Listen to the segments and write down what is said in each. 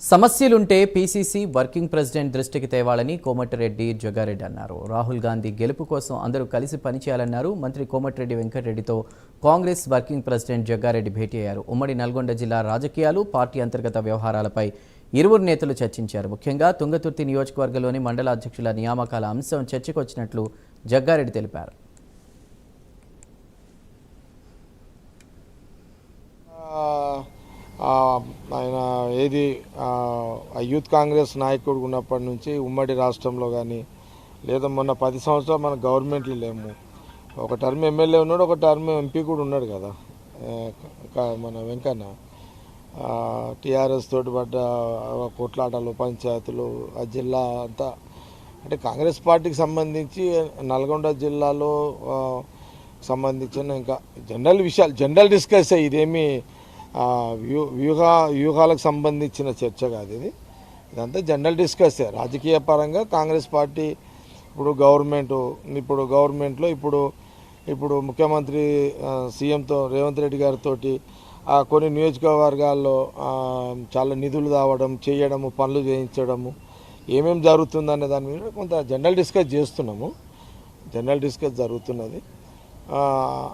సమస్యలుంటే PCC working president దృష్టికి తేవాలని కోమటిరెడ్డి జగ్గారెడ్డి అన్నారు. రాహుల్ గాంధీ గెలుపు కోసం అందరూ కలిసి పనిచేయాలన్నారు. మంత్రి కోమటిరెడ్డి వెంకటరెడ్డితో కాంగ్రెస్ వర్కింగ్ ప్రెసిడెంట్ జగ్గారెడ్డి భేటీ అయ్యారు. ఉమ్మడి నల్గొండ జిల్లా రాజకీయాలు, పార్టీ అంతర్గత వ్యవహారాలపై ఇరువురు నేతలు చర్చించారు. ముఖ్యంగా తుంగతుర్తి నియోజకవర్గంలోని మండల అధ్యక్షుల నియామకాల అంశం చర్చకొచ్చినట్లు జగ్గారెడ్డి తెలిపారు. ఆయన ఏది యూత్ కాంగ్రెస్ నాయకుడు ఉన్నప్పటి నుంచి ఉమ్మడి రాష్ట్రంలో కానీ లేదా మొన్న 10 సంవత్సరాలు మన గవర్నమెంట్లు లేము. ఒక టర్మ్ ఎమ్మెల్యే ఉన్నాడు, ఒక టర్మ్ ఎంపీ కూడా ఉన్నాడు కదా మన వెంకన్న. టీఆర్ఎస్ తోటి పడ్డ కొట్లాటలు, పంచాయతీలు, ఆ జిల్లా అంతా అంటే కాంగ్రెస్ పార్టీకి సంబంధించి నల్గొండ జిల్లాలో సంబంధించిన ఇంకా జనరల్ విషయాలు జనరల్ డిస్కస్ ఇదేమి వ్యూహాలకు సంబంధించిన చర్చ కాదు. ఇదంతా జనరల్ డిస్కస్. రాజకీయ పరంగా కాంగ్రెస్ పార్టీ ఇప్పుడు గవర్నమెంట్లో ఇప్పుడు ముఖ్యమంత్రి సీఎంతో రేవంత్ రెడ్డి గారితో కొన్ని నియోజకవర్గాల్లో చాలా నిధులు రావడం, చేయడము, పనులు చేయించడము, ఏమేమి జరుగుతుందనే దాని మీద కొంత జనరల్ డిస్కస్ చేస్తున్నాము. జనరల్ డిస్కస్ జరుగుతున్నది.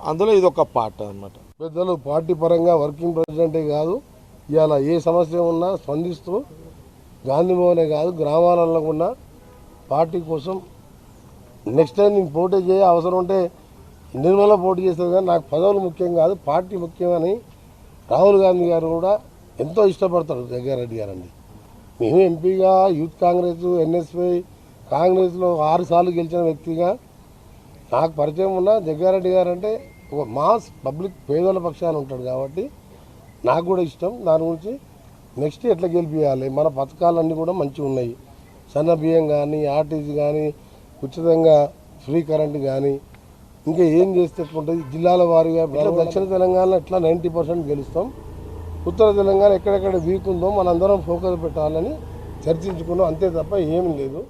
అందులో ఇది ఒక పార్ట్ అన్నమాట. పెద్దలు పార్టీ పరంగా వర్కింగ్ ప్రెసిడెంటే కాదు, ఇవాళ ఏ సమస్య ఉన్నా స్పందిస్తూ గాంధీ భవనే కాదు గ్రామాలలో ఉన్న పార్టీ కోసం నెక్స్ట్ టైం నేను పోటీ చేయ అవసరం ఉంటే నిర్మల పోటీ చేస్తుంది. కానీ నాకు పదవులు ముఖ్యం కాదు, పార్టీ ముఖ్యమని రాహుల్ గాంధీ గారు కూడా ఎంతో ఇష్టపడతారు. జగ్గారెడ్డి గారండి, మేము ఎంపీగా యూత్ కాంగ్రెస్, ఎన్ఎస్వై కాంగ్రెస్లో 6 సార్లు గెలిచిన వ్యక్తిగా నాకు పరిచయం ఉన్న జగ్గారెడ్డి గారు అంటే ఒక మాస్ పబ్లిక్ పేదల పక్షాన ఉంటాడు కాబట్టి నాకు కూడా ఇష్టం. దాని గురించి నెక్స్ట్ ఎట్లా గెలిపించాలి, మన పథకాలన్నీ కూడా మంచిగా ఉన్నాయి. సన్న బియ్యం కానీ, ఆర్టీసీ కానీ, ఉచితంగా ఫ్రీ కరెంట్ కానీ, ఇంకా ఏం చేస్తే ఎట్లుంటుంది జిల్లాల వారీగా. దక్షిణ తెలంగాణలో ఎట్లా 90% గెలుస్తాం, ఉత్తర తెలంగాణ ఎక్కడెక్కడ వీక్ ఉందో మనందరం ఫోకస్ పెట్టాలని చర్చించుకున్నాం, అంతే తప్ప ఏమీ లేదు.